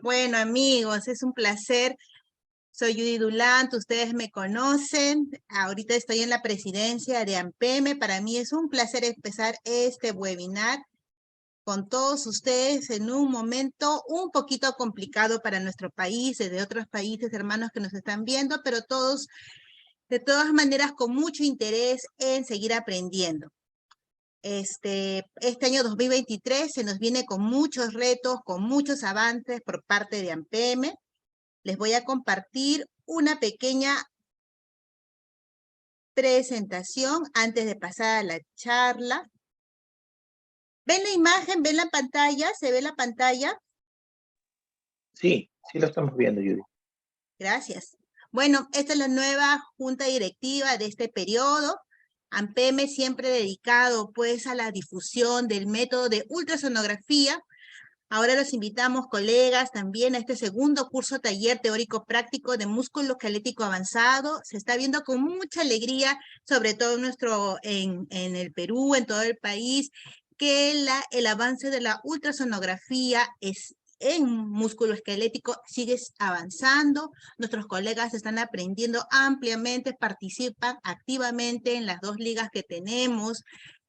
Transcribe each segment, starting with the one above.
Bueno, amigos, es un placer. Soy Judy Dulant, ustedes me conocen. Ahorita estoy en la presidencia de AMPEME. Para mí es un placer empezar este webinar con todos ustedes en un momento un poquito complicado para nuestro país, de otros países hermanos que nos están viendo, pero todos, de todas maneras, con mucho interés en seguir aprendiendo. Este año 2023 se nos viene con muchos retos, con muchos avances por parte de AMPEME. Les voy a compartir una pequeña presentación antes de pasar a la charla. ¿Ven la imagen? ¿Ven la pantalla? ¿Se ve la pantalla? Sí, sí lo estamos viendo, Judy. Gracias. Bueno, esta es la nueva junta directiva de este periodo. AMPEME siempre dedicado pues a la difusión del método de ultrasonografía. Ahora los invitamos, colegas, también a este segundo curso taller teórico práctico de músculo esquelético avanzado. Se está viendo con mucha alegría, sobre todo en el Perú, en todo el país, que el avance de la ultrasonografía en músculo esquelético sigue avanzando. Nuestros colegas están aprendiendo ampliamente, participan activamente en las 2 ligas que tenemos,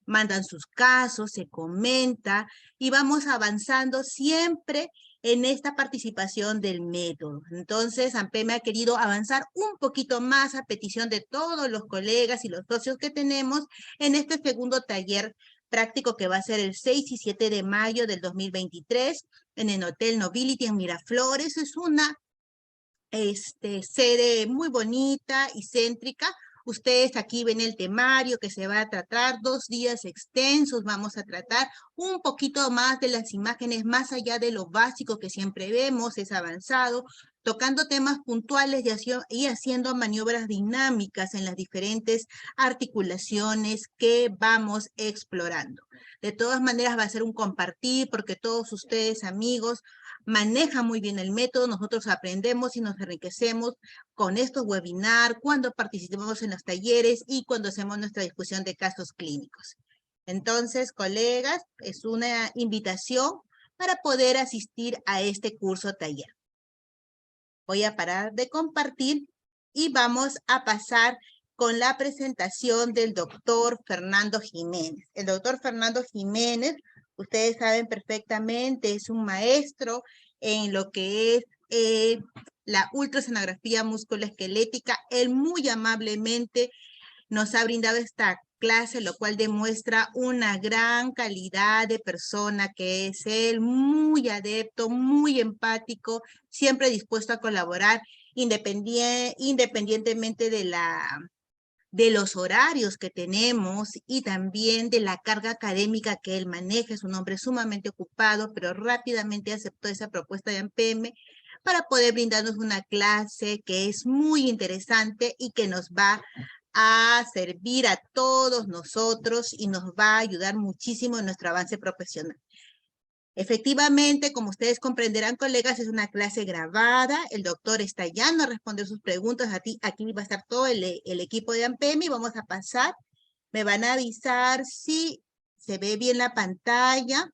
mandan sus casos, se comenta y vamos avanzando siempre en esta participación del método. Entonces, AMPEME ha querido avanzar un poquito más a petición de todos los colegas y los socios que tenemos en este segundo taller práctico que va a ser el 6 y 7 de mayo del 2023 en el Hotel Nobility en Miraflores. Es una sede muy bonita y céntrica. Ustedes aquí ven el temario que se va a tratar, 2 días extensos. Vamos a tratar un poquito más de las imágenes, más allá de lo básico que siempre vemos, es avanzado, tocando temas puntuales y haciendo maniobras dinámicas en las diferentes articulaciones que vamos explorando. De todas maneras va a ser un compartir porque todos ustedes, amigos, maneja muy bien el método, nosotros aprendemos y nos enriquecemos con estos webinars, cuando participamos en los talleres y cuando hacemos nuestra discusión de casos clínicos. Entonces, colegas, es una invitación para poder asistir a este curso taller. Voy a parar de compartir y vamos a pasar con la presentación del doctor Fernando Jiménez. El doctor Fernando Jiménez, ustedes saben perfectamente, es un maestro en lo que es la ultrasonografía musculoesquelética. Él muy amablemente nos ha brindado esta clase, lo cual demuestra una gran calidad de persona que es él, muy adepto, muy empático, siempre dispuesto a colaborar independientemente de los horarios que tenemos y también de la carga académica que él maneja. Es un hombre sumamente ocupado, pero rápidamente aceptó esa propuesta de AMPEME para poder brindarnos una clase que es muy interesante y que nos va a servir a todos nosotros y nos va a ayudar muchísimo en nuestro avance profesional. Efectivamente, como ustedes comprenderán, colegas, es una clase grabada. El doctor está ya, no responde sus preguntas. Aquí va a estar todo el equipo de AMPEME y vamos a pasar. Me van a avisar si se ve bien la pantalla.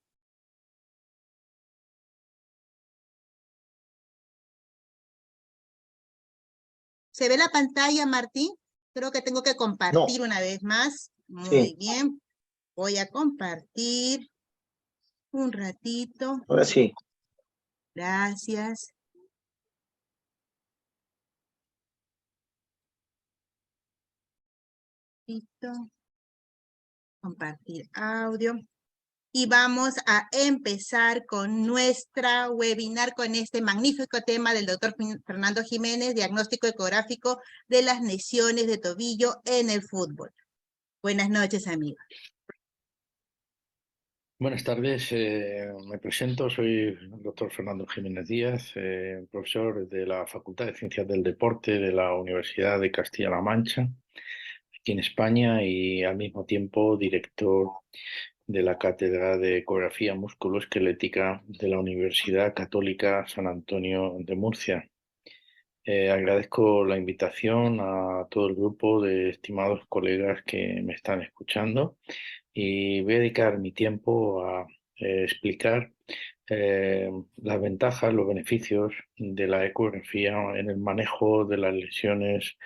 ¿Se ve la pantalla, Martín? Creo que tengo que compartir una vez más. Muy bien. Voy a compartir un ratito. Ahora sí. Gracias. Listo. Compartir audio. Y vamos a empezar con nuestra webinar con este magnífico tema del doctor Fernando Jiménez, diagnóstico ecográfico de las lesiones de tobillo en el fútbol. Buenas noches, amigos. Buenas tardes, me presento, soy el doctor Fernando Jiménez Díaz, profesor de la Facultad de Ciencias del Deporte de la Universidad de Castilla-La Mancha, aquí en España, y al mismo tiempo director de la Cátedra de Ecografía Musculoesquelética de la Universidad Católica San Antonio de Murcia. Agradezco la invitación a todo el grupo de estimados colegas que me están escuchando y voy a dedicar mi tiempo a explicar las ventajas, los beneficios de la ecografía en el manejo de las lesiones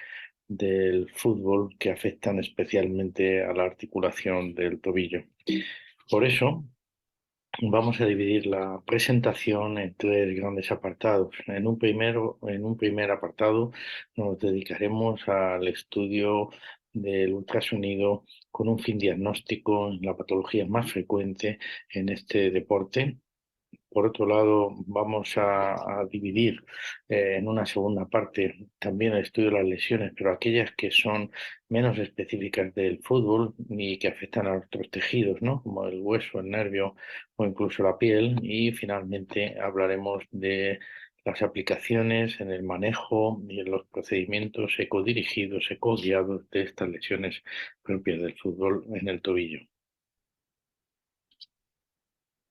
del fútbol que afectan especialmente a la articulación del tobillo. Por eso, vamos a dividir la presentación en tres grandes apartados. En un primer apartado nos dedicaremos al estudio del ultrasonido con un fin diagnóstico en la patología más frecuente en este deporte. Por otro lado, vamos a dividir en una segunda parte también el estudio de las lesiones, pero aquellas que son menos específicas del fútbol y que afectan a otros tejidos, ¿no? Como el hueso, el nervio o incluso la piel. Y finalmente hablaremos de las aplicaciones en el manejo y en los procedimientos ecodirigidos, ecoguiados de estas lesiones propias del fútbol en el tobillo.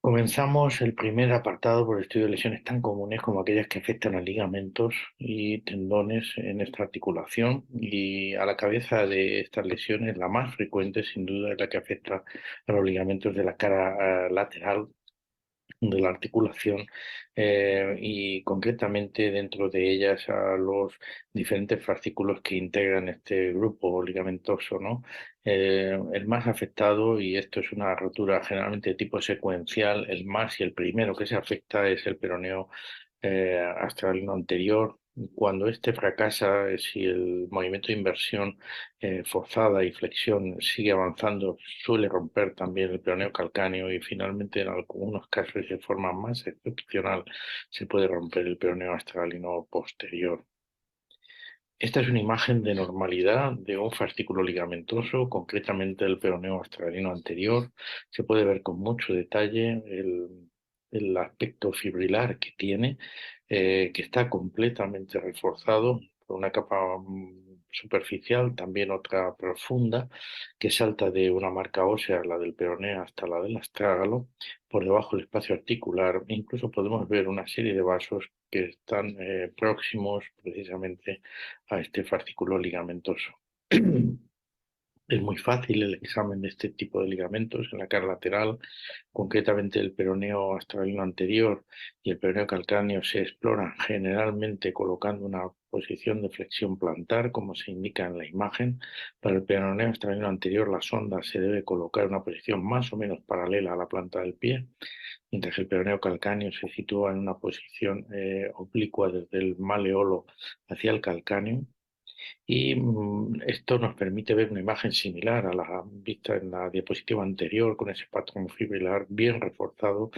Comenzamos el primer apartado por el estudio de lesiones tan comunes como aquellas que afectan a ligamentos y tendones en esta articulación, y a la cabeza de estas lesiones la más frecuente sin duda es la que afecta a los ligamentos de la cara lateral de la articulación, y concretamente dentro de ellas a los diferentes fascículos que integran este grupo ligamentoso, ¿no? El más afectado, y esto es una rotura generalmente de tipo secuencial, el más y el primero que se afecta es el peroneo australiano anterior. Cuando este fracasa, si el movimiento de inversión forzada y flexión sigue avanzando, suele romper también el peroneo calcáneo, y finalmente en algunos casos y de forma más excepcional se puede romper el peroneo australiano posterior. Esta es una imagen de normalidad de un fascículo ligamentoso, concretamente el peroneo australiano anterior. Se puede ver con mucho detalle el aspecto fibrilar que tiene, que está completamente reforzado por una capa superficial, también otra profunda, que salta de una marca ósea, la del peroneo, hasta la del astrágalo, por debajo del espacio articular. Incluso podemos ver una serie de vasos que están próximos precisamente a este fascículo ligamentoso. Es muy fácil el examen de este tipo de ligamentos en la cara lateral, concretamente el peroneo australiano anterior y el peroneo calcáneo se exploran generalmente colocando una posición de flexión plantar, como se indica en la imagen. Para el peroneo australiano anterior, la sonda se debe colocar en una posición más o menos paralela a la planta del pie, mientras que el peroneo calcáneo se sitúa en una posición oblicua desde el maleolo hacia el calcáneo. Y esto nos permite ver una imagen similar a la vista en la diapositiva anterior, con ese patrón fibrilar bien reforzado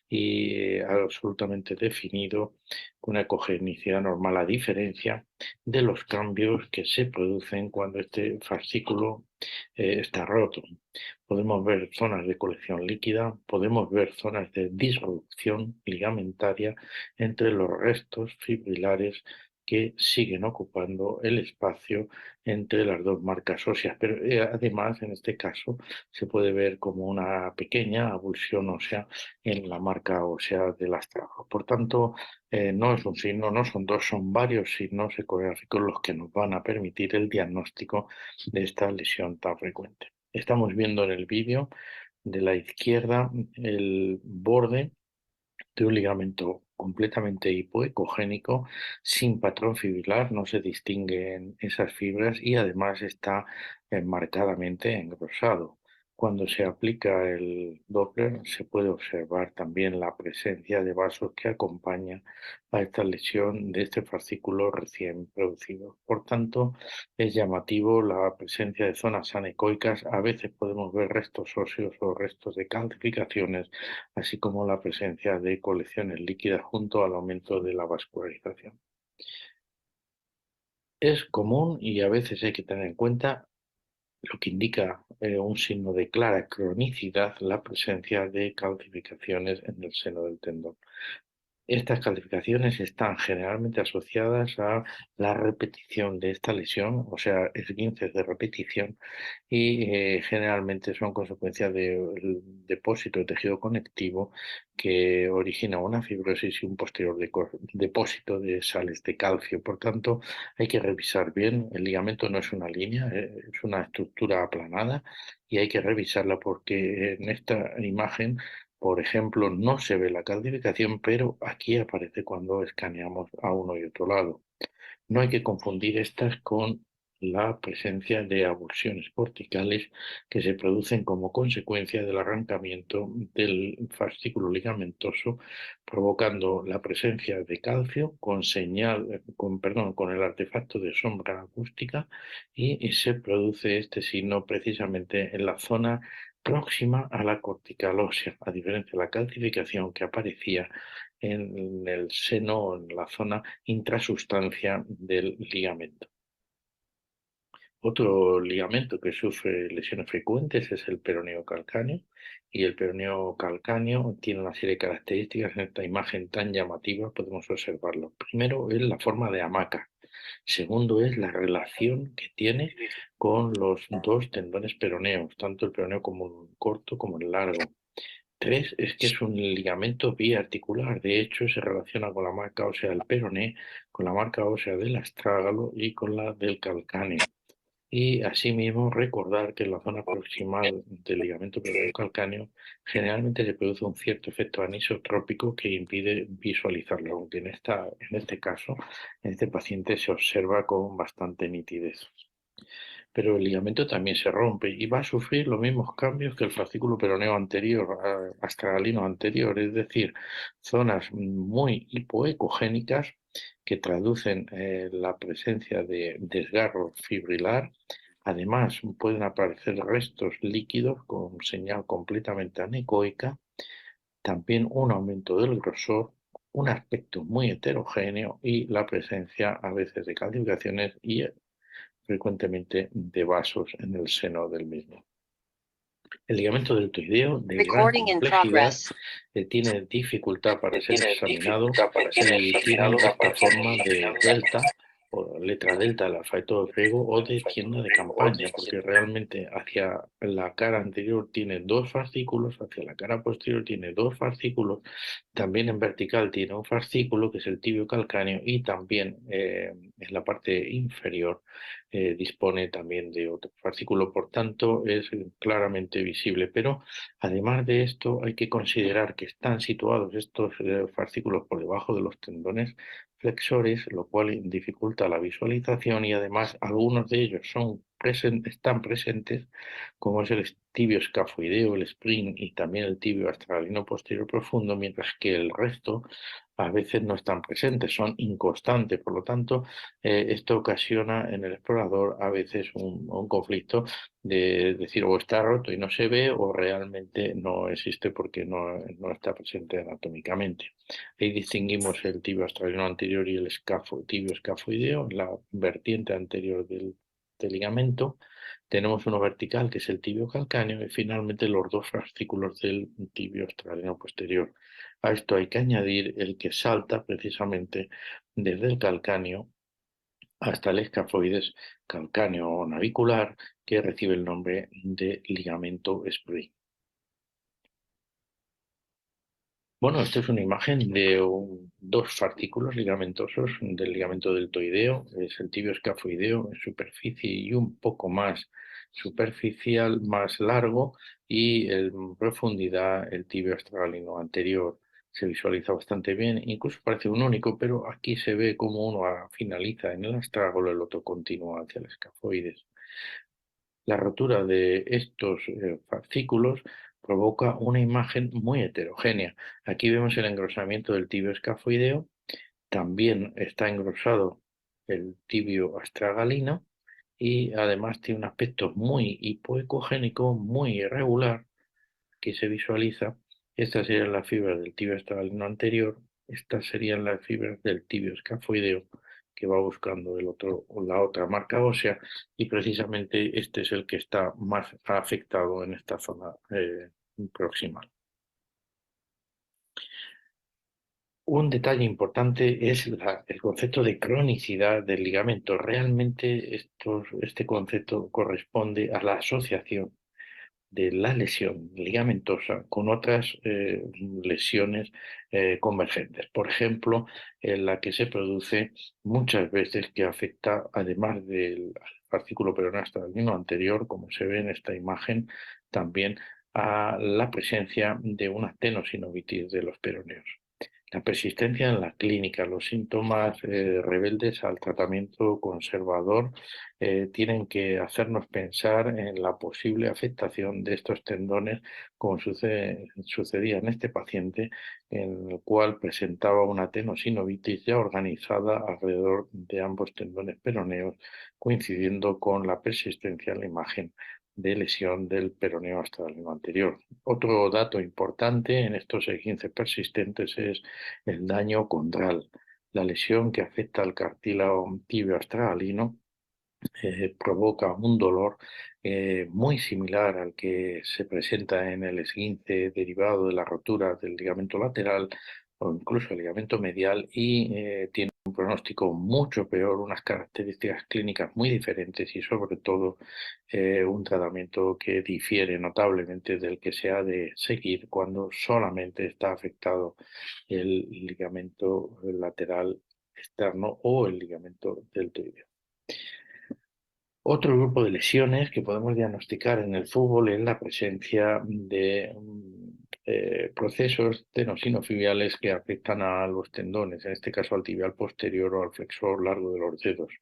y absolutamente definido, con una ecogenicidad normal, a diferencia de los cambios que se producen cuando este fascículo está roto. Podemos ver zonas de colección líquida, podemos ver zonas de disrupción ligamentaria entre los restos fibrilares que siguen ocupando el espacio entre las dos marcas óseas. Pero además, en este caso, se puede ver como una pequeña avulsión ósea en la marca ósea del astrágalo. Por tanto, no es un signo, no son dos, son varios signos ecográficos los que nos van a permitir el diagnóstico de esta lesión tan frecuente. Estamos viendo en el vídeo de la izquierda el borde de un ligamento completamente hipoecogénico, sin patrón fibrilar, no se distinguen esas fibras y además está marcadamente engrosado. Cuando se aplica el Doppler se puede observar también la presencia de vasos que acompañan a esta lesión de este fascículo recién producido. Por tanto, es llamativo la presencia de zonas anecoicas. A veces podemos ver restos óseos o restos de calcificaciones, así como la presencia de colecciones líquidas junto al aumento de la vascularización. Es común, y a veces hay que tener en cuenta, lo que indica un signo de clara cronicidad, la presencia de calcificaciones en el seno del tendón. Estas calcificaciones están generalmente asociadas a la repetición de esta lesión, o sea, esguinces de repetición, y generalmente son consecuencia del depósito de tejido conectivo que origina una fibrosis y un posterior depósito de sales de calcio. Por tanto, hay que revisar bien. El ligamento no es una línea, es una estructura aplanada, y hay que revisarla porque en esta imagen Por ejemplo, no se ve la calcificación, pero aquí aparece cuando escaneamos a uno y otro lado. No hay que confundir estas con la presencia de avulsiones corticales que se producen como consecuencia del arrancamiento del fascículo ligamentoso, provocando la presencia de calcio con el artefacto de sombra acústica, y se produce este signo precisamente en la zona próxima a la cortical ósea, a diferencia de la calcificación que aparecía en el seno, en la zona intrasustancia del ligamento. Otro ligamento que sufre lesiones frecuentes es el peroneo calcáneo, y el peroneo calcáneo tiene una serie de características. En esta imagen tan llamativa podemos observarlo. Primero es la forma de hamaca. Segundo es la relación que tiene con los dos tendones peroneos, tanto el peroneo como el corto como el largo. Tres, es que es un ligamento biarticular. De hecho, se relaciona con la marca ósea del peroné, con la marca ósea del astrágalo y con la del calcáneo. Y asimismo, recordar que en la zona proximal del ligamento peroneo calcáneo generalmente se produce un cierto efecto anisotrópico que impide visualizarlo, aunque en este caso, en este paciente se observa con bastante nitidez. Pero el ligamento también se rompe y va a sufrir los mismos cambios que el fascículo peroneo anterior, astragalino anterior, es decir, zonas muy hipoecogénicas que traducen la presencia de desgarro fibrilar. Además, pueden aparecer restos líquidos con señal completamente anecoica, también un aumento del grosor, un aspecto muy heterogéneo y la presencia a veces de calcificaciones y frecuentemente de vasos en el seno del mismo. El ligamento deltoideo, de gran complejidad, tiene dificultad para ser examinado y tiene esta forma de delta, o letra delta del alfabeto griego, o de tienda de campaña, porque realmente hacia la cara anterior tiene dos fascículos, hacia la cara posterior tiene dos fascículos, también en vertical tiene un fascículo que es el tibio calcáneo, y también en la parte inferior dispone también de otro fascículo. Por tanto, es claramente visible. Pero además de esto, hay que considerar que están situados estos fascículos por debajo de los tendones flexores, lo cual dificulta la visualización, y además algunos de ellos están presentes, como es el tibio escafoideo, el spring y también el tibio astragalino posterior profundo, mientras que el resto a veces no están presentes, son inconstantes. Por lo tanto, esto ocasiona en el explorador a veces un conflicto de decir, o está roto y no se ve, o realmente no existe porque no está presente anatómicamente. Ahí distinguimos el tibio astragalino anterior y el tibio escafoideo, la vertiente anterior del ligamento. Tenemos uno vertical, que es el tibio calcáneo, y finalmente los dos fascículos del tibio astragalino posterior. A esto hay que añadir el que salta precisamente desde el calcáneo hasta el escafoides calcáneo navicular, que recibe el nombre de ligamento spring. Bueno, esta es una imagen de dos fascículos ligamentosos del ligamento deltoideo, es el tibio escafoideo en superficie y un poco más superficial, más largo, y en profundidad el tibio astragalino anterior. Se visualiza bastante bien, incluso parece un único, pero aquí se ve como uno finaliza en el astrágalo, el otro continúa hacia el escafoides. La rotura de estos fascículos provoca una imagen muy heterogénea. Aquí vemos el engrosamiento del tibio escafoideo, también está engrosado el tibio astragalino, y además tiene un aspecto muy hipoecogénico, muy irregular, que se visualiza. Estas serían las fibras del tibio astragalino anterior, estas serían las fibras del tibio escafoideo, que va buscando la otra marca ósea, y precisamente este es el que está más afectado en esta zona proximal. Un detalle importante es el concepto de cronicidad del ligamento. Realmente este concepto corresponde a la asociación de la lesión ligamentosa con otras lesiones convergentes. Por ejemplo, en la que se produce muchas veces, que afecta, además del fascículo peroneo astragalino anterior, como se ve en esta imagen, también a la presencia de una tenosinovitis de los peroneos. La persistencia en la clínica, los síntomas rebeldes al tratamiento conservador tienen que hacernos pensar en la posible afectación de estos tendones, como sucedía en este paciente, en el cual presentaba una tenosinovitis ya organizada alrededor de ambos tendones peroneos, coincidiendo con la persistencia en la imagen de lesión del peroneo hasta el anterior. Otro dato importante en estos E15 persistentes es el daño condral, la lesión que afecta al cartílago tibio astragalino provoca un dolor muy similar al que se presenta en el esguince derivado de la rotura del ligamento lateral o incluso el ligamento medial y tiene un pronóstico mucho peor, unas características clínicas muy diferentes y sobre todo un tratamiento que difiere notablemente del que se ha de seguir cuando solamente está afectado el ligamento lateral externo o el ligamento deltoideo. Otro grupo de lesiones que podemos diagnosticar en el fútbol es la presencia de procesos tenosinofibiales que afectan a los tendones, en este caso al tibial posterior o al flexor largo de los dedos.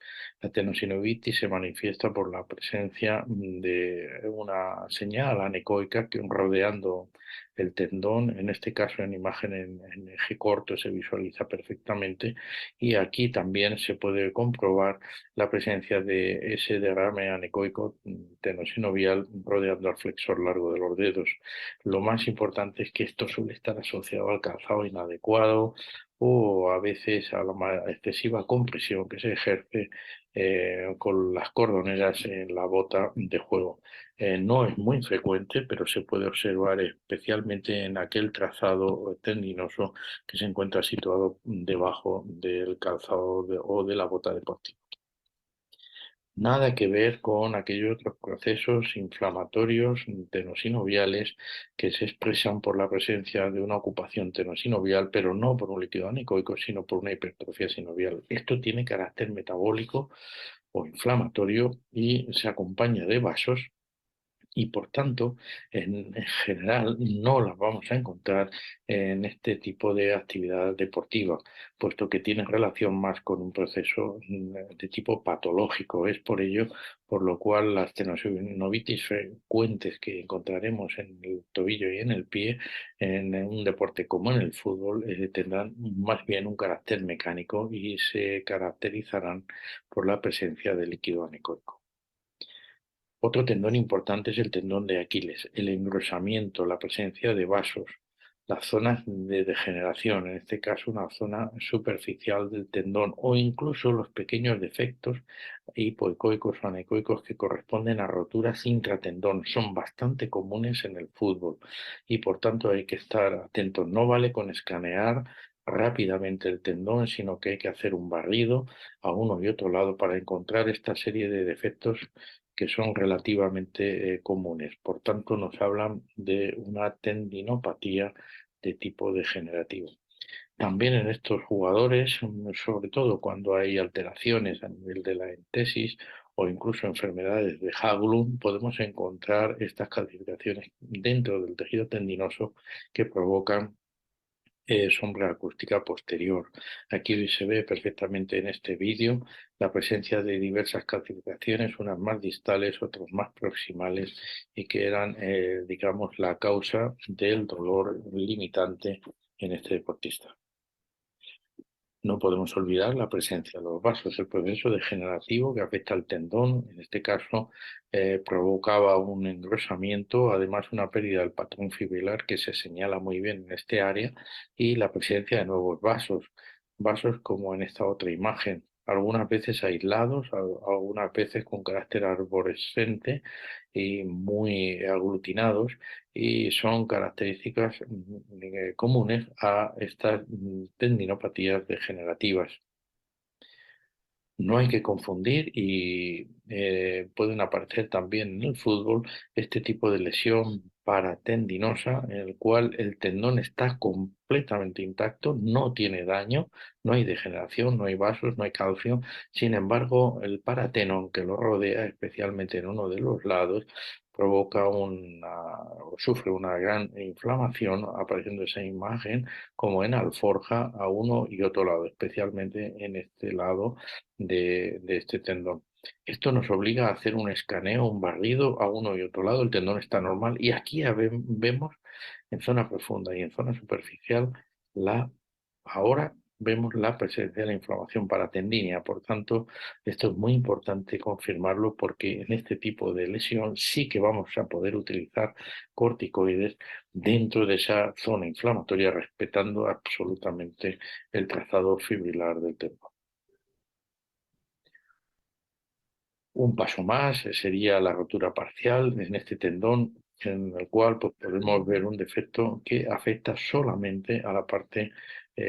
La tenosinovitis se manifiesta por la presencia de una señal anecoica que rodeando el tendón, en este caso en imagen en eje corto se visualiza perfectamente y aquí también se puede comprobar la presencia de ese derrame anecoico tenosinovial rodeando al flexor largo de los dedos. Lo más importante es que esto suele estar asociado al calzado inadecuado o a veces a la excesiva compresión que se ejerce con las cordoneras en la bota de juego. No es muy frecuente, pero se puede observar especialmente en aquel trazado tendinoso que se encuentra situado debajo del calzado o de la bota deportiva. Nada que ver con aquellos otros procesos inflamatorios tenosinoviales que se expresan por la presencia de una ocupación tenosinovial, pero no por un líquido anecoico, sino por una hipertrofia sinovial. Esto tiene carácter metabólico o inflamatorio y se acompaña de vasos y por tanto, en general, no las vamos a encontrar en este tipo de actividad deportiva, puesto que tiene relación más con un proceso de tipo patológico. Es por ello por lo cual las tenosinovitis frecuentes que encontraremos en el tobillo y en el pie, en un deporte como en el fútbol, tendrán más bien un carácter mecánico y se caracterizarán por la presencia de líquido anecoico. Otro tendón importante es el tendón de Aquiles, el engrosamiento, la presencia de vasos, las zonas de degeneración, en este caso una zona superficial del tendón o incluso los pequeños defectos hipoecoicos o anecoicos que corresponden a roturas intratendón. Son bastante comunes en el fútbol y por tanto hay que estar atentos. No vale con escanear rápidamente el tendón, sino que hay que hacer un barrido a uno y otro lado para encontrar esta serie de defectos que son relativamente comunes. Por tanto, nos hablan de una tendinopatía de tipo degenerativo. También en estos jugadores, sobre todo cuando hay alteraciones a nivel de la entesis o incluso enfermedades de Haglund, podemos encontrar estas calcificaciones dentro del tejido tendinoso que provocan sombra acústica posterior. Aquí se ve perfectamente en este vídeo la presencia de diversas calcificaciones, unas más distales, otras más proximales, y que eran, digamos, la causa del dolor limitante en este deportista. No podemos olvidar la presencia de los vasos, el proceso degenerativo que afecta al tendón, en este caso provocaba un engrosamiento, además una pérdida del patrón fibrilar que se señala muy bien en este área y la presencia de nuevos vasos, vasos como en esta otra imagen, algunas veces aislados, algunas veces con carácter arborescente y muy aglutinados y son características comunes a estas tendinopatías degenerativas. No hay que confundir y pueden aparecer también en el fútbol este tipo de lesión paratendinosa en el cual el tendón está completamente intacto, no tiene daño, no hay degeneración, no hay vasos, no hay calcio. Sin embargo, el paratendón que lo rodea, especialmente en uno de los lados, provoca o sufre una gran inflamación, apareciendo esa imagen como en alforja a uno y otro lado, especialmente en este lado de este tendón. Esto nos obliga a hacer un escaneo, un barrido a uno y otro lado. El tendón está normal y aquí vemos en zona profunda y en zona superficial ahora vemos la presencia de la inflamación paratendínea. Por tanto, esto es muy importante confirmarlo porque en este tipo de lesión sí que vamos a poder utilizar corticoides dentro de esa zona inflamatoria, respetando absolutamente el trazado fibrilar del tendón. Un paso más sería la rotura parcial en este tendón, en el cual pues, podemos ver un defecto que afecta solamente a la parte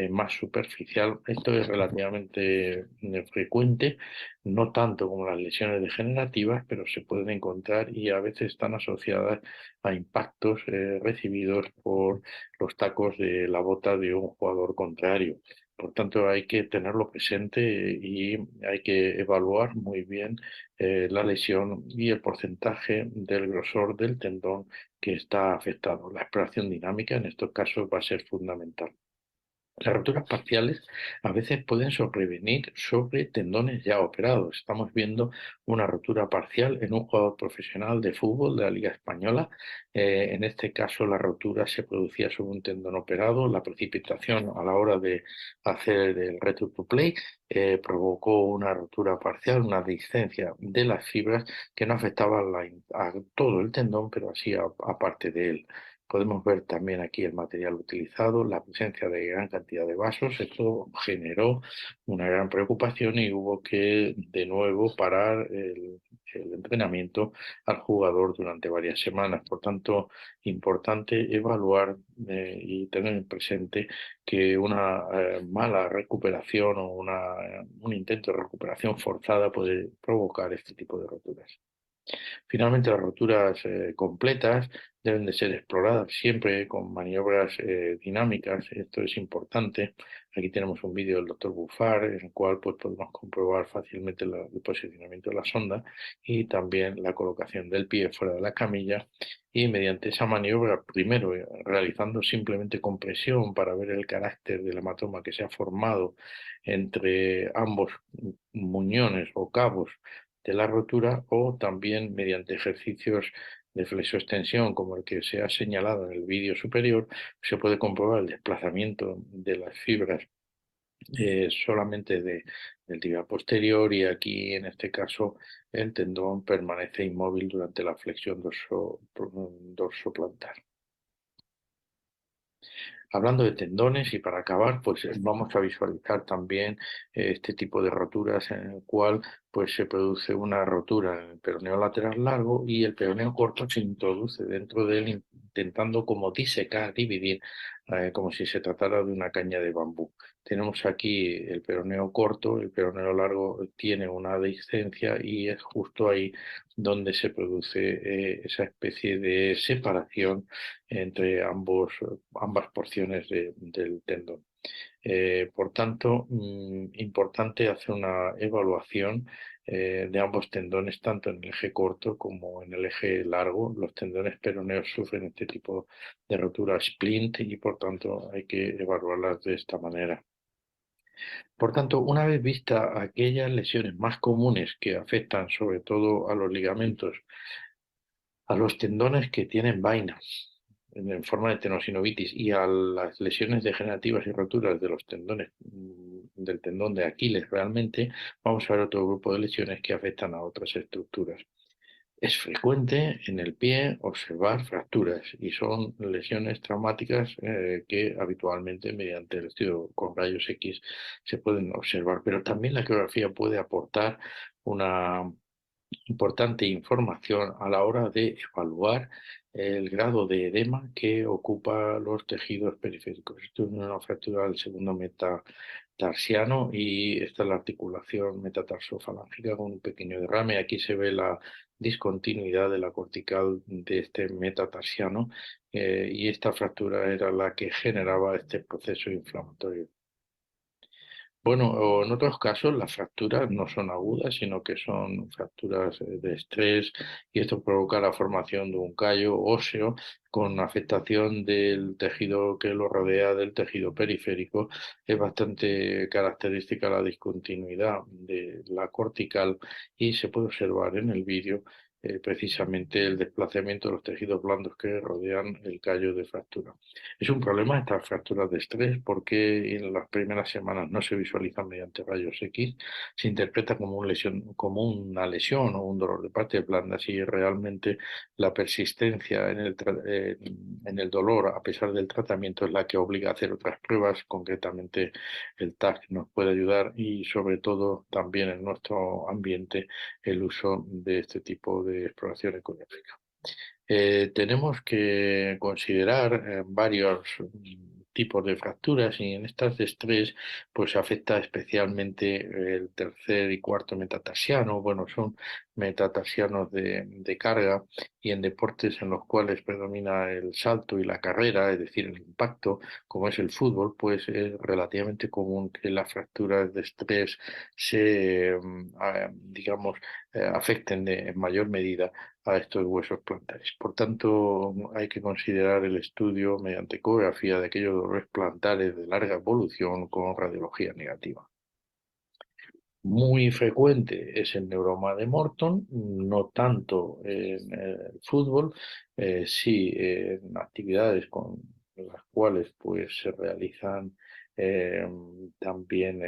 más superficial. Esto es relativamente frecuente, no tanto como las lesiones degenerativas, pero se pueden encontrar y a veces están asociadas a impactos recibidos por los tacos de la bota de un jugador contrario. Por tanto, hay que tenerlo presente y hay que evaluar muy bien la lesión y el porcentaje del grosor del tendón que está afectado. La exploración dinámica en estos casos va a ser fundamental. Las roturas parciales a veces pueden sobrevenir sobre tendones ya operados. Estamos viendo una rotura parcial en un jugador profesional de fútbol de la Liga Española. En este caso, la rotura se producía sobre un tendón operado. La precipitación a la hora de hacer el return to play provocó una rotura parcial, una discencia de las fibras que no afectaba a todo el tendón, pero así a parte de él. Podemos ver también aquí el material utilizado, la presencia de gran cantidad de vasos. Esto generó una gran preocupación y hubo que de nuevo parar el entrenamiento al jugador durante varias semanas. Por tanto, importante evaluar y tener presente que una mala recuperación o un intento de recuperación forzada puede provocar este tipo de roturas. Finalmente, las roturas completas deben de ser exploradas siempre con maniobras dinámicas. Esto es importante. Aquí tenemos un vídeo del doctor Buffar, en el cual pues, podemos comprobar fácilmente el posicionamiento de la sonda y también la colocación del pie fuera de la camilla. Y mediante esa maniobra, primero realizando simplemente compresión para ver el carácter del hematoma que se ha formado entre ambos muñones o cabos de la rotura, o también mediante ejercicios de flexoextensión como el que se ha señalado en el vídeo superior, se puede comprobar el desplazamiento de las fibras solamente del tibia posterior, y aquí en este caso el tendón permanece inmóvil durante la flexión dorsoplantar. Hablando de tendones y para acabar, pues vamos a visualizar también este tipo de roturas en el cual pues se produce una rotura en el peroneo lateral largo y el peroneo corto se introduce dentro de él intentando como disecar, dividir, como si se tratara de una caña de bambú. Tenemos aquí el peroneo corto, el peroneo largo tiene una discencia y es justo ahí donde se produce esa especie de separación entre ambas porciones del tendón. Por tanto, importante hacer una evaluación de ambos tendones, tanto en el eje corto como en el eje largo. Los tendones peroneos sufren este tipo de rotura splint y por tanto hay que evaluarlas de esta manera. Por tanto, una vez vistas aquellas lesiones más comunes que afectan sobre todo a los ligamentos, a los tendones que tienen vaina en forma de tenosinovitis y a las lesiones degenerativas y roturas de los tendones del tendón de Aquiles, realmente vamos a ver otro grupo de lesiones que afectan a otras estructuras. Es frecuente en el pie observar fracturas y son lesiones traumáticas que habitualmente mediante el estudio con rayos X se pueden observar, pero también la ecografía puede aportar una importante información a la hora de evaluar el grado de edema que ocupa los tejidos periféricos. Esto es una fractura del segundo metatarsiano y esta es la articulación metatarsofalángica con un pequeño derrame. Aquí se ve la discontinuidad de la cortical de este metatarsiano y esta fractura era la que generaba este proceso inflamatorio. Bueno, o en otros casos las fracturas no son agudas, sino que son fracturas de estrés y esto provoca la formación de un callo óseo con afectación del tejido que lo rodea, del tejido periférico. Es bastante característica la discontinuidad de la cortical y se puede observar en el vídeo precisamente el desplazamiento de los tejidos blandos que rodean el callo de fractura. Es un problema estas fracturas de estrés porque en las primeras semanas no se visualizan mediante rayos X, se interpreta como, como una lesión o un dolor de partes blandas y realmente la persistencia en el dolor a pesar del tratamiento es la que obliga a hacer otras pruebas, concretamente el TAC nos puede ayudar y sobre todo también en nuestro ambiente el uso de este tipo de exploración ecográfica. Tenemos que considerar varios tipos de fracturas y en estas de estrés pues afecta especialmente el tercer y cuarto metatarsiano. Bueno, son metatarsianos de carga y en deportes en los cuales predomina el salto y la carrera, es decir, el impacto, como es el fútbol, pues es relativamente común que las fracturas de estrés digamos, afecten en mayor medida a estos huesos plantares. Por tanto, hay que considerar el estudio mediante ecografía de aquellos dolores plantares de larga evolución con radiología negativa. Muy frecuente es el neuroma de Morton, no tanto en el fútbol, sí en actividades con las cuales pues, se realizan eh, también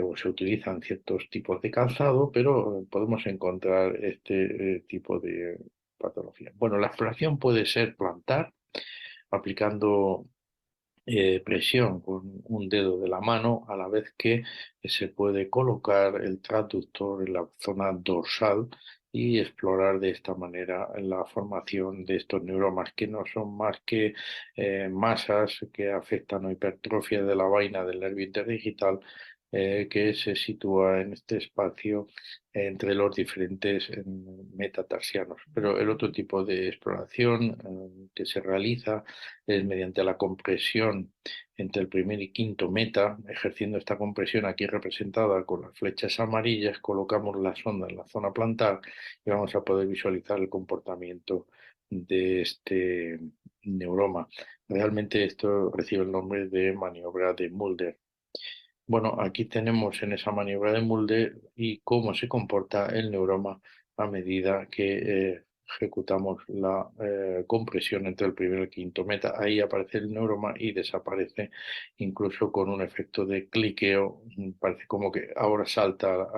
o se utilizan ciertos tipos de calzado, pero podemos encontrar este tipo de patología. Bueno, la exploración puede ser plantar, aplicando presión con un dedo de la mano, a la vez que se puede colocar el transductor en la zona dorsal y explorar de esta manera la formación de estos neuromas, que no son más que masas que afectan o hipertrofia de la vaina del nervio interdigital, que se sitúa en este espacio entre los diferentes metatarsianos. Pero el otro tipo de exploración que se realiza es mediante la compresión entre el primer y quinto meta, ejerciendo esta compresión aquí representada con las flechas amarillas, colocamos la sonda en la zona plantar y vamos a poder visualizar el comportamiento de este neuroma. Realmente esto recibe el nombre de maniobra de Mulder. Bueno, aquí tenemos en esa maniobra de Mulder y cómo se comporta el neuroma a medida que ejecutamos la compresión entre el primero y el quinto meta. Ahí aparece el neuroma y desaparece incluso con un efecto de cliqueo. Parece como que ahora salta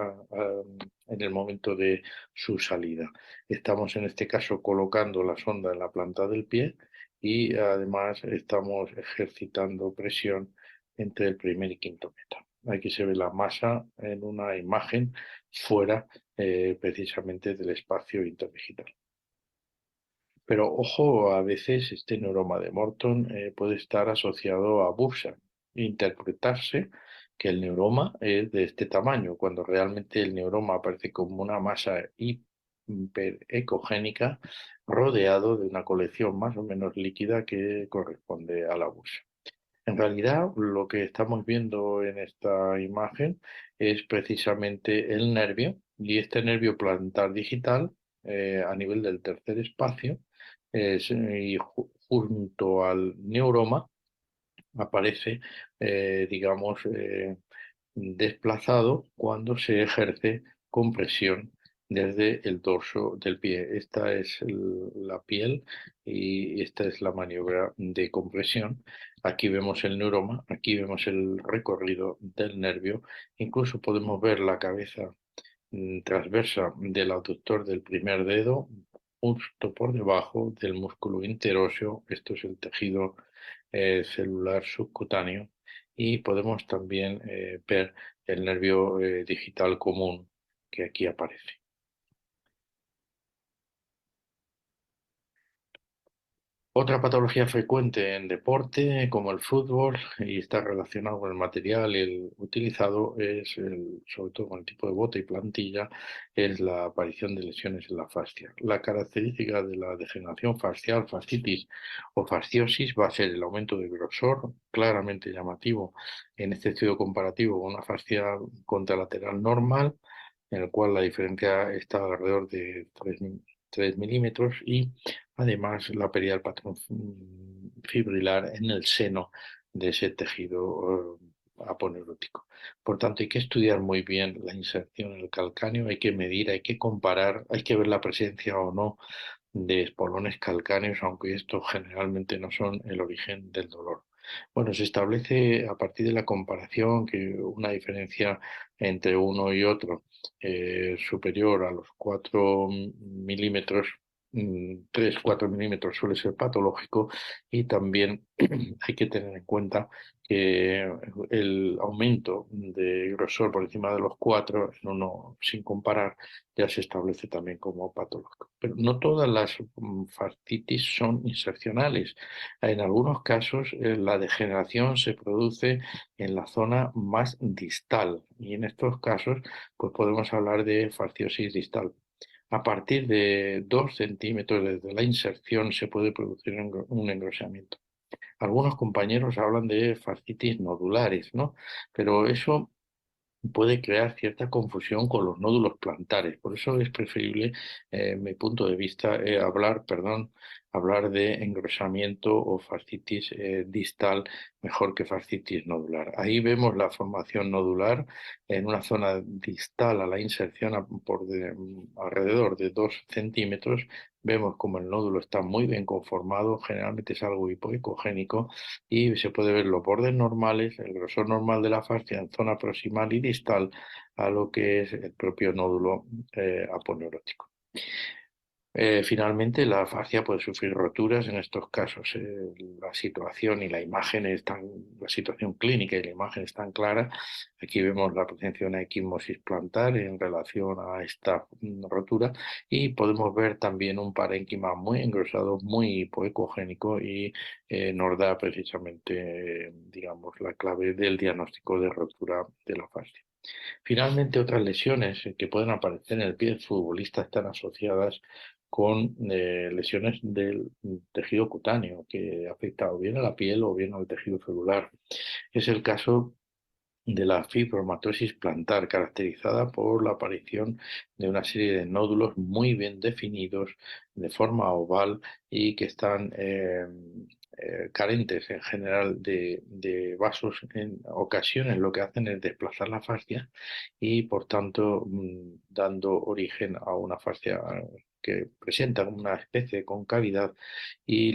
en el momento de su salida. Estamos en este caso colocando la sonda en la planta del pie y además estamos ejercitando presión entre el primer y quinto meta. Aquí se ve la masa en una imagen fuera precisamente del espacio interdigital. Pero ojo, a veces este neuroma de Morton puede estar asociado a bursa, interpretarse que el neuroma es de este tamaño, cuando realmente el neuroma aparece como una masa hiperecogénica rodeado de una colección más o menos líquida que corresponde a la bursa. En realidad, lo que estamos viendo en esta imagen es precisamente el nervio y este nervio plantar digital a nivel del tercer espacio y junto al neuroma aparece, digamos, desplazado cuando se ejerce compresión desde el dorso del pie. Esta es la piel y esta es la maniobra de compresión. Aquí vemos el neuroma, aquí vemos el recorrido del nervio. Incluso podemos ver la cabeza transversa del abductor del primer dedo, justo por debajo del músculo interóseo. Esto es el tejido celular subcutáneo y podemos también ver el nervio digital común que aquí aparece. Otra patología frecuente en deporte, como el fútbol, y está relacionado con el material utilizado, sobre todo con el tipo de bota y plantilla, es la aparición de lesiones en la fascia. La característica de la degeneración fascial, fascitis o fasciosis, va a ser el aumento de grosor, claramente llamativo en este estudio comparativo con una fascia contralateral normal, en el cual la diferencia está alrededor de 3 milímetros, y además la pérdida del patrón fibrilar en el seno de ese tejido aponeurótico. Por tanto, hay que estudiar muy bien la inserción en el calcáneo, hay que medir, hay que comparar, hay que ver la presencia o no de espolones calcáneos, aunque estos generalmente no son el origen del dolor. Bueno, se establece a partir de la comparación que una diferencia entre uno y otro superior a los 4 milímetros, 3-4 milímetros suele ser patológico, y también hay que tener en cuenta que el aumento de grosor por encima de los 4 en uno sin comparar ya se establece también como patológico. Pero no todas las fascitis son insercionales. En algunos casos la degeneración se produce en la zona más distal, y en estos casos pues podemos hablar de fasciosis distal. A partir de 2 centímetros desde la inserción se puede producir un engrosamiento. Algunos compañeros hablan de fascitis nodulares, ¿no? Pero eso puede crear cierta confusión con los nódulos plantares. Por eso es preferible, en mi punto de vista, hablar de engrosamiento o fascitis distal mejor que fascitis nodular. Ahí vemos la formación nodular en una zona distal a la inserción alrededor de 2 centímetros. Vemos como el nódulo está muy bien conformado, generalmente es algo hipoecogénico, y se puede ver los bordes normales, el grosor normal de la fascia en zona proximal y distal a lo que es el propio nódulo aponeurótico. Finalmente, la fascia puede sufrir roturas en estos casos. La situación y la situación clínica y la imagen es tan clara. Aquí vemos la presencia de una equimosis plantar en relación a esta rotura, y podemos ver también un parénquima muy engrosado, muy hipoecogénico, y nos da precisamente, digamos, la clave del diagnóstico de rotura de la fascia. Finalmente, otras lesiones que pueden aparecer en el pie del futbolista están asociadas con lesiones del tejido cutáneo, que afecta o bien a la piel o bien al tejido celular. Es el caso de la fibromatosis plantar, caracterizada por la aparición de una serie de nódulos muy bien definidos de forma oval, y que están carentes en general de vasos. En ocasiones lo que hacen es desplazar la fascia y por tanto dando origen a una fascia que presenta una especie de concavidad, y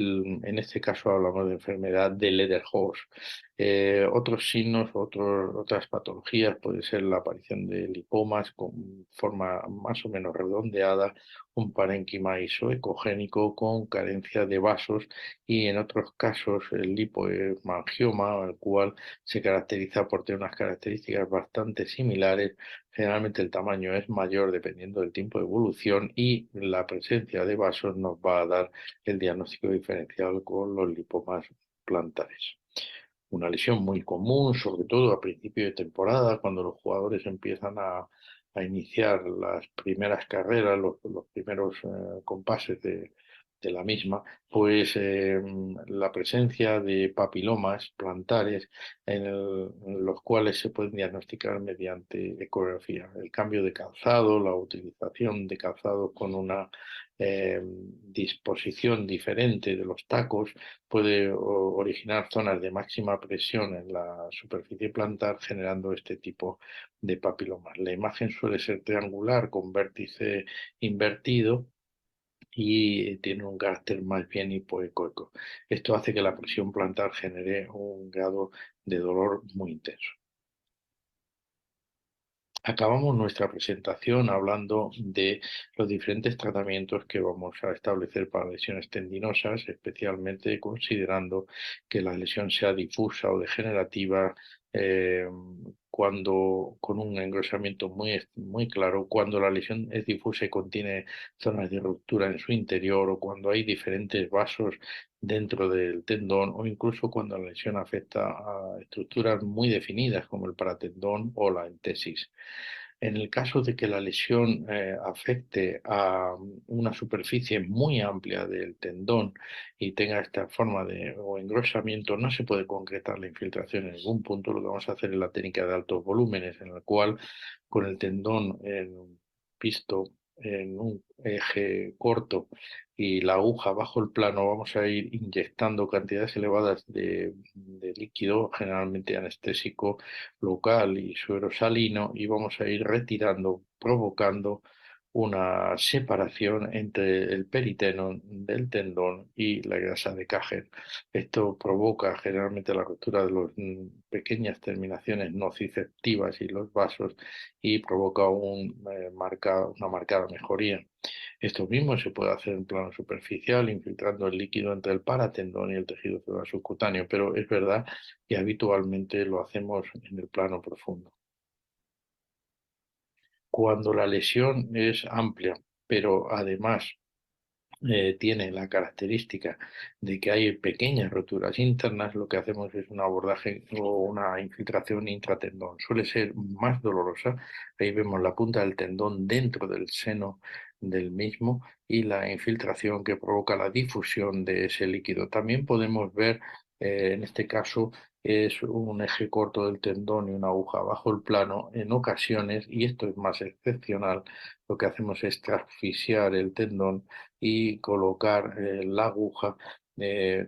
en este caso hablamos de enfermedad de Lederhost. Otros signos, otras patologías, puede ser la aparición de lipomas con forma más o menos redondeada, un parénquima isoecogénico con carencia de vasos, y en otros casos el lipohemangioma, el cual se caracteriza por tener unas características bastante similares. Generalmente el tamaño es mayor dependiendo del tiempo de evolución, y la presencia de vasos nos va a dar el diagnóstico diferencial con los lipomas plantares. Una lesión muy común, sobre todo a principio de temporada, cuando los jugadores empiezan a iniciar las primeras carreras, los primeros compases de la misma, pues la presencia de papilomas plantares en los cuales se pueden diagnosticar mediante ecografía. El cambio de calzado, la utilización de calzados con una disposición diferente de los tacos, puede originar zonas de máxima presión en la superficie plantar, generando este tipo de papilomas. La imagen suele ser triangular con vértice invertido y tiene un carácter más bien hipoecoico. Esto hace que la presión plantar genere un grado de dolor muy intenso. Acabamos nuestra presentación hablando de los diferentes tratamientos que vamos a establecer para lesiones tendinosas, especialmente considerando que la lesión sea difusa o degenerativa, con un engrosamiento muy claro, cuando la lesión es difusa y contiene zonas de ruptura en su interior, o cuando hay diferentes vasos dentro del tendón, o incluso cuando la lesión afecta a estructuras muy definidas como el paratendón o la entesis. En el caso de que la lesión afecte a una superficie muy amplia del tendón y tenga esta forma de o engrosamiento, no se puede concretar la infiltración en ningún punto. Lo que vamos a hacer es la técnica de altos volúmenes, en la cual con el tendón visto en un eje corto y la aguja bajo el plano, vamos a ir inyectando cantidades elevadas de líquido, generalmente anestésico local y suero salino, y vamos a ir retirando, provocando una separación entre el periteno del tendón y la grasa de Cajer. Esto provoca generalmente la ruptura de las pequeñas terminaciones nociceptivas y los vasos, y provoca una marcada mejoría. Esto mismo se puede hacer en plano superficial, infiltrando el líquido entre el paratendón y el tejido celular subcutáneo, pero es verdad que habitualmente lo hacemos en el plano profundo. Cuando la lesión es amplia, pero además tiene la característica de que hay pequeñas roturas internas, lo que hacemos es un abordaje o una infiltración intratendón. Suele ser más dolorosa. Ahí vemos la punta del tendón dentro del seno del mismo y la infiltración que provoca la difusión de ese líquido. También podemos ver, en este caso, es un eje corto del tendón y una aguja bajo el plano en ocasiones, y esto es más excepcional. Lo que hacemos es asfixiar el tendón y colocar la aguja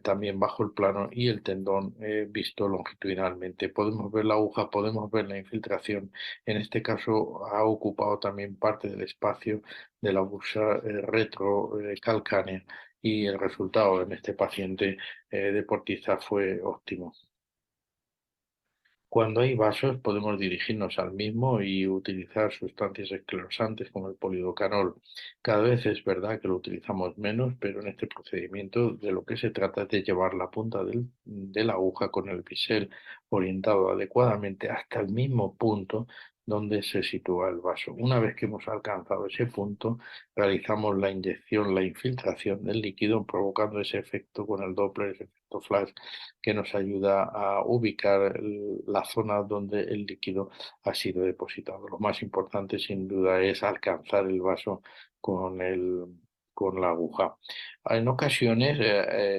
también bajo el plano y el tendón visto longitudinalmente. Podemos ver la aguja, podemos ver la infiltración. En este caso ha ocupado también parte del espacio de la bursa retrocalcánea, y el resultado en este paciente deportista fue óptimo. Cuando hay vasos, podemos dirigirnos al mismo y utilizar sustancias esclerosantes como el polidocanol. Cada vez es verdad que lo utilizamos menos, pero en este procedimiento de lo que se trata es de llevar la punta de la aguja con el bisel orientado adecuadamente hasta el mismo punto donde se sitúa el vaso. Una vez que hemos alcanzado ese punto, realizamos la inyección, la infiltración del líquido, provocando ese efecto con el Doppler, ese efecto flash, que nos ayuda a ubicar la zona donde el líquido ha sido depositado. Lo más importante, sin duda, es alcanzar el vaso con con la aguja. En ocasiones,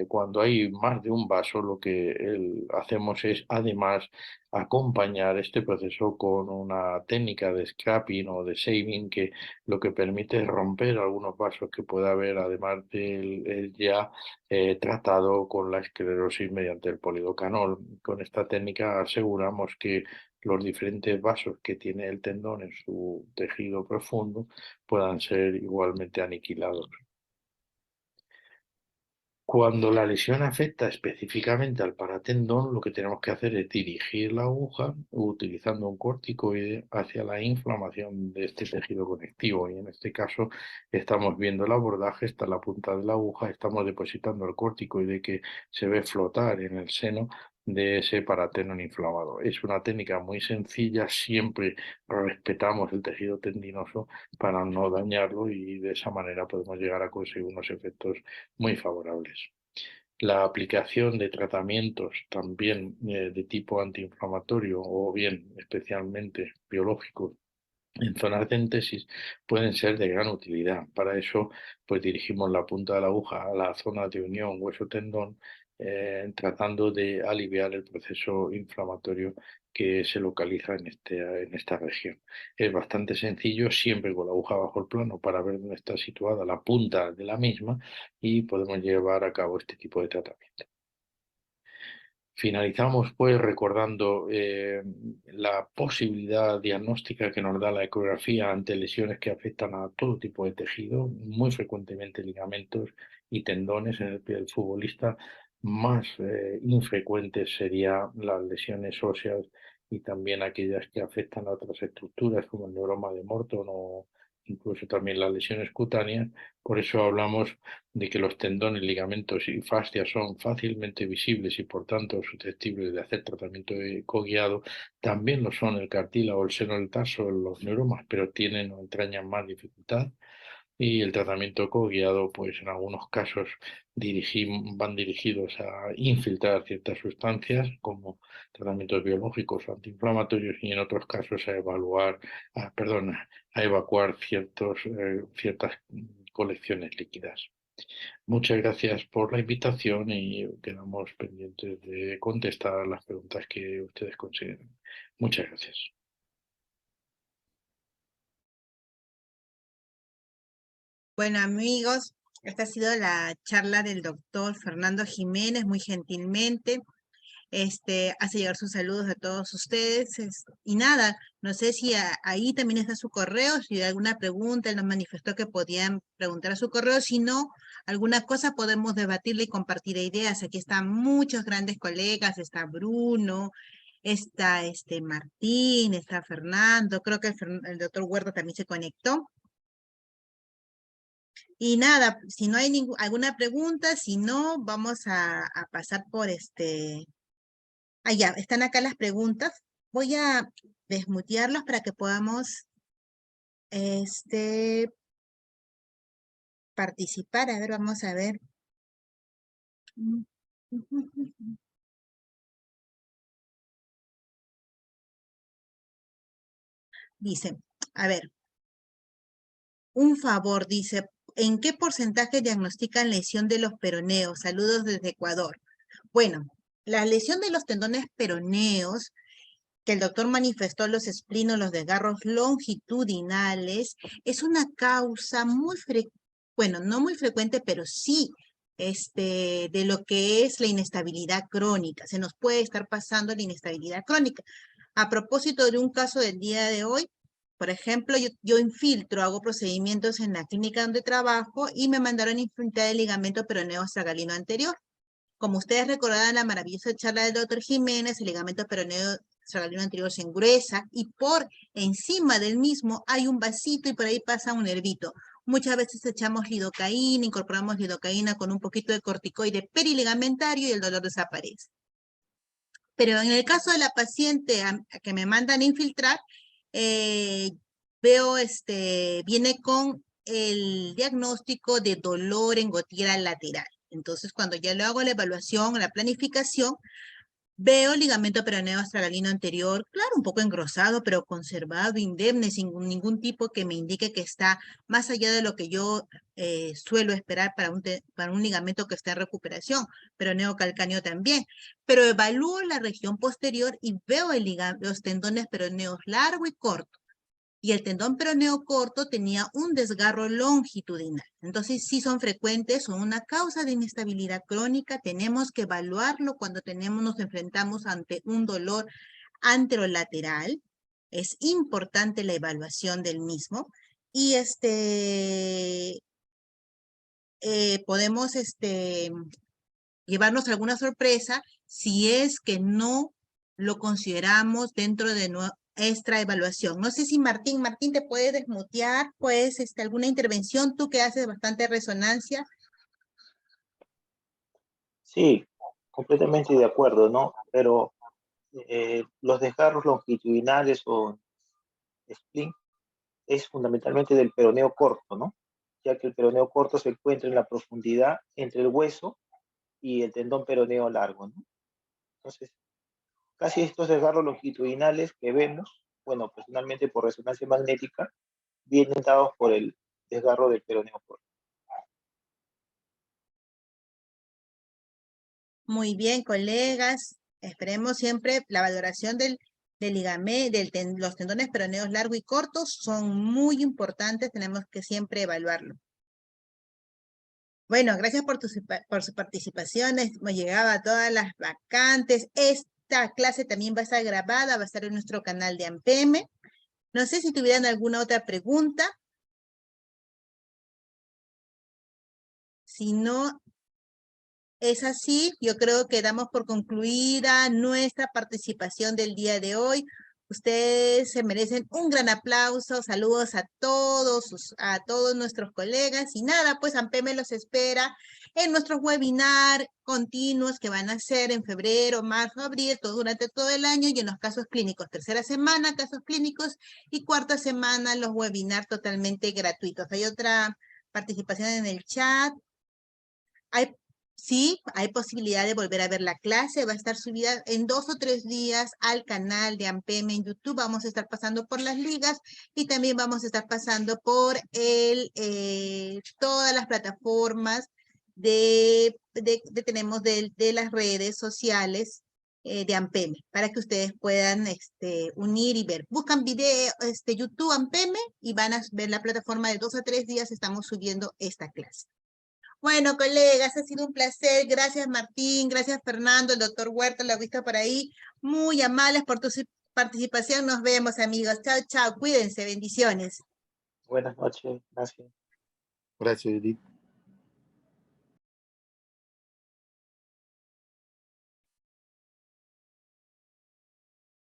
cuando hay más de un vaso, lo que hacemos es además acompañar este proceso con una técnica de scraping o de shaving, que lo que permite es romper algunos vasos que pueda haber, además del ya tratado con la esclerosis mediante el polidocanol. Con esta técnica aseguramos que los diferentes vasos que tiene el tendón en su tejido profundo puedan ser igualmente aniquilados. Cuando la lesión afecta específicamente al paratendón, lo que tenemos que hacer es dirigir la aguja utilizando un corticoide hacia la inflamación de este tejido conectivo, y en este caso estamos viendo el abordaje, está la punta de la aguja, estamos depositando el corticoide que se ve flotar en el seno de ese paratendón inflamado. Es una técnica muy sencilla, siempre respetamos el tejido tendinoso para no dañarlo, y de esa manera podemos llegar a conseguir unos efectos muy favorables. La aplicación de tratamientos también de tipo antiinflamatorio, o bien especialmente biológicos, en zonas de entesis, pueden ser de gran utilidad. Para eso, pues dirigimos la punta de la aguja a la zona de unión hueso-tendón, tratando de aliviar el proceso inflamatorio que se localiza en esta región. Es bastante sencillo, siempre con la aguja bajo el plano para ver dónde está situada la punta de la misma, y podemos llevar a cabo este tipo de tratamiento. Finalizamos pues recordando la posibilidad diagnóstica que nos da la ecografía ante lesiones que afectan a todo tipo de tejido, muy frecuentemente ligamentos y tendones en el pie del futbolista. Más infrecuentes serían las lesiones óseas y también aquellas que afectan a otras estructuras como el neuroma de Morton incluso también las lesiones cutáneas. Por eso hablamos de que los tendones, ligamentos y fascias son fácilmente visibles y por tanto susceptibles de hacer tratamiento coguiado. También lo son el cartílago, el seno del tarso, los neuromas, pero tienen o entrañan más dificultad. Y el tratamiento coguiado, pues en algunos casos van dirigidos a infiltrar ciertas sustancias como tratamientos biológicos o antiinflamatorios y en otros casos a a evacuar ciertas colecciones líquidas. Muchas gracias por la invitación y quedamos pendientes de contestar las preguntas que ustedes consideren. Muchas gracias. Bueno, amigos, esta ha sido la charla del doctor Fernando Jiménez, muy gentilmente. Hace llegar sus saludos a todos ustedes. Y nada, no sé si ahí también está su correo, si hay alguna pregunta, él nos manifestó que podían preguntar a su correo, si no, alguna cosa podemos debatirle y compartir ideas. Aquí están muchos grandes colegas, está Bruno, está Martín, está Fernando, creo que el doctor Huerta también se conectó. Y nada, si no hay alguna pregunta, si no, vamos a pasar por Ah, ya, están acá las preguntas. Voy a desmutearlas para que podamos participar. A ver, vamos a ver. Dice, a ver, un favor, dice, ¿en qué porcentaje diagnostican lesión de los peroneos? Saludos desde Ecuador. Bueno, la lesión de los tendones peroneos que el doctor manifestó, los esplinos, los desgarros longitudinales, es una causa muy frecuente, bueno, no muy frecuente, pero sí de lo que es la inestabilidad crónica. Se nos puede estar pasando la inestabilidad crónica. A propósito de un caso del día de hoy, por ejemplo, yo infiltro, hago procedimientos en la clínica donde trabajo y me mandaron infiltrar el ligamento peroneo astragalino anterior. Como ustedes recordarán la maravillosa charla del doctor Jiménez, el ligamento peroneo astragalino anterior se engruesa y por encima del mismo hay un vasito y por ahí pasa un nervito. Muchas veces echamos lidocaína, incorporamos lidocaína con un poquito de corticoide periligamentario y el dolor desaparece. Pero en el caso de la paciente que me mandan infiltrar, veo, viene con el diagnóstico de dolor en gotera lateral. Entonces, cuando ya le hago la evaluación, la planificación, veo ligamento peroneo astragalino anterior, claro, un poco engrosado, pero conservado, indemne, sin ningún tipo que me indique que está más allá de lo que yo suelo esperar para un ligamento que está en recuperación, peroneo calcáneo también. Pero evalúo la región posterior y veo los tendones peroneos largo y corto. Y el tendón peroneo corto tenía un desgarro longitudinal. Entonces, sí son frecuentes, son una causa de inestabilidad crónica. Tenemos que evaluarlo cuando nos enfrentamos ante un dolor anterolateral. Es importante la evaluación del mismo. Y podemos llevarnos alguna sorpresa si es que no lo consideramos dentro de nuestra evaluación. No sé si Martín, ¿te puedes desmutear? Pues, alguna intervención, tú que haces bastante resonancia. Sí, completamente de acuerdo, ¿no? Pero los desgarros longitudinales o spleen es fundamentalmente del peroneo corto, ¿no? Ya que el peroneo corto se encuentra en la profundidad entre el hueso y el tendón peroneo largo, ¿no? Entonces, casi estos desgarros longitudinales que vemos, bueno, personalmente por resonancia magnética, vienen dados por el desgarro del peroneo corto. Muy bien, colegas. Esperemos siempre la valoración del ligamento, los tendones peroneos largo y cortos son muy importantes. Tenemos que siempre evaluarlo. Bueno, gracias por su participación. Hemos llegado a todas las vacantes. Esta clase también va a estar grabada, va a estar en nuestro canal de AMPM. No sé si tuvieran alguna otra pregunta. Si no es así, yo creo que damos por concluida nuestra participación del día de hoy. Ustedes se merecen un gran aplauso. Saludos a todos nuestros colegas. Y nada, pues AMPEME los espera en nuestros webinars continuos que van a ser en febrero, marzo, abril, durante todo el año, y en los casos clínicos. Tercera semana, casos clínicos, y cuarta semana, los webinars totalmente gratuitos. Hay otra participación en el chat. Sí, hay posibilidad de volver a ver la clase. Va a estar subida en 2 o 3 días al canal de AMPEME en YouTube. Vamos a estar pasando por las ligas y también vamos a estar pasando por todas las plataformas tenemos de las redes sociales de AMPEME, para que ustedes puedan unir y ver. Buscan video, YouTube AMPEME, y van a ver la plataforma. De 2 a 3 días estamos subiendo esta clase. Bueno, colegas, ha sido un placer. Gracias, Martín. Gracias, Fernando. El doctor Huerta lo ha visto por ahí. Muy amables por tu participación. Nos vemos, amigos. Chao, chao. Cuídense. Bendiciones. Buenas noches. Gracias. Gracias, Edith.